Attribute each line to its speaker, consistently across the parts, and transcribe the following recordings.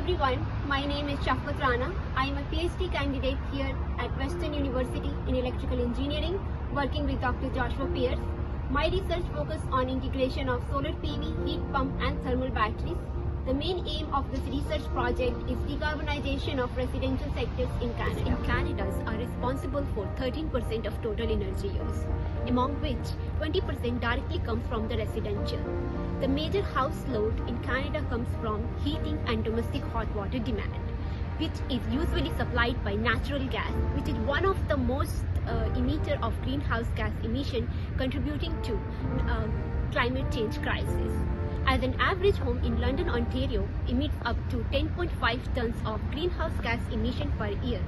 Speaker 1: everyone, my name is Shafqat Rana. I am a PhD candidate here at Western University in Electrical Engineering, working with Dr. Joshua Pierce. My research focuses on integration of solar PV, heat pump and thermal batteries. The main aim of this research project is decarbonization of residential sectors in Canada. In Canada are responsible for 13% of total energy use, among which 20% directly comes from the residential. The major house load in Canada comes from heating and domestic hot water demand, which is usually supplied by natural gas, which is one of the most emitter of greenhouse gas emission, contributing to climate change crisis. As an average home in London, Ontario emits up to 10.5 tons of greenhouse gas emission per year.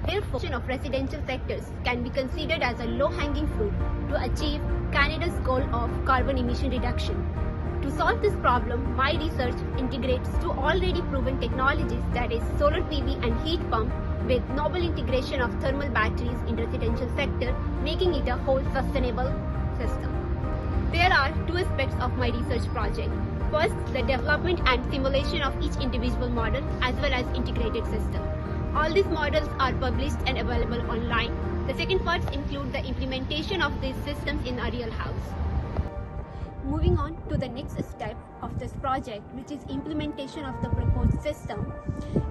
Speaker 1: Therefore, of residential sectors can be considered as a low-hanging fruit to achieve Canada's goal of carbon emission reduction. To solve this problem, my research integrates two already proven technologies, that is solar PV and heat pump, with novel integration of thermal batteries in residential sector, making it a whole sustainable system. There are two aspects of my research project. First, the development and simulation of each individual model as well as integrated system. All these models are published and available online. The second part includes the implementation of these systems in a real house. Moving on to the next step of this project, which is implementation of the proposed system.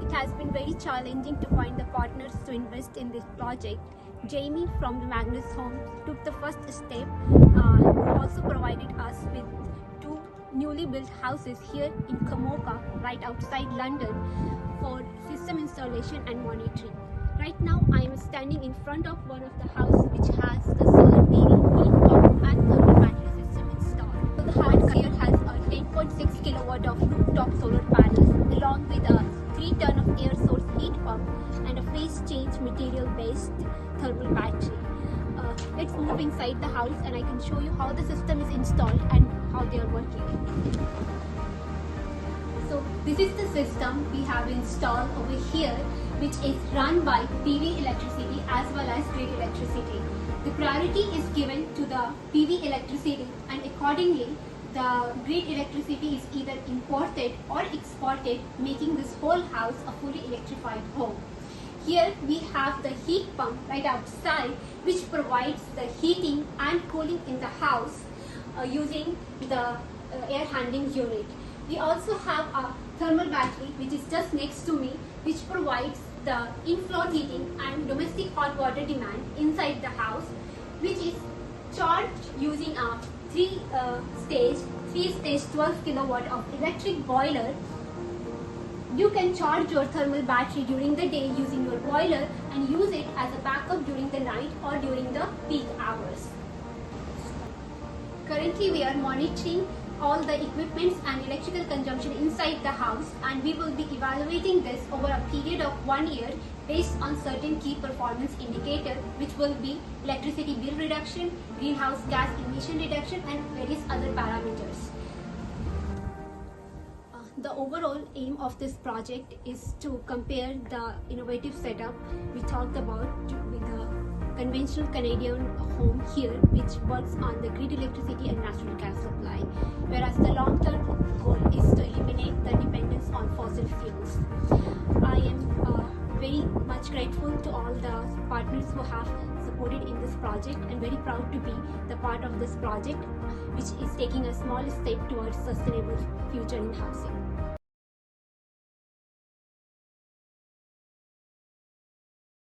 Speaker 1: It has been very challenging to find the partners to invest in this project. Jamie from the Magnus Homes took the first step, who also provided us with two newly built houses here in Kamoka, right outside London, for system installation and monitoring. Right now I am standing in front of one of the houses which has the solar PV, heat pump and thermal battery system installed. So the house here has a 10.6 kilowatt of rooftop solar panels along with a 3-ton of air source heat pump and a phase change material based thermal battery. Let's move inside the house and I can show you how the system is installed and how they are working. So this is the system we have installed over here, which is run by PV electricity as well as grid electricity. The priority is given to the PV electricity, and accordingly the grid electricity is either imported or exported, making this whole house a fully electrified home. Here we have the heat pump right outside, which provides the heating and cooling in the house using the air handling unit. We also have a thermal battery which is just next to me, which provides the in-floor heating and domestic hot water demand inside the house, which is charged using a 3-stage 12 kilowatt of electric boiler. You can charge your thermal battery during the day using your boiler and use it as a backup during the night or during the peak hours. Currently we are monitoring all the equipments and electrical consumption inside the house, and we will be evaluating this over a period of 1 year based on certain key performance indicators, which will be electricity bill reduction, greenhouse gas emission reduction and various other parameters. The overall aim of this project is to compare the innovative setup we talked about with the conventional Canadian home here, which works on the grid electricity and natural gas supply, whereas the long-term goal is to eliminate the dependence on fossil fuels. I am very much grateful to all the partners who have supported in this project and very proud to be the part of this project, which is taking a small step towards sustainable future in housing.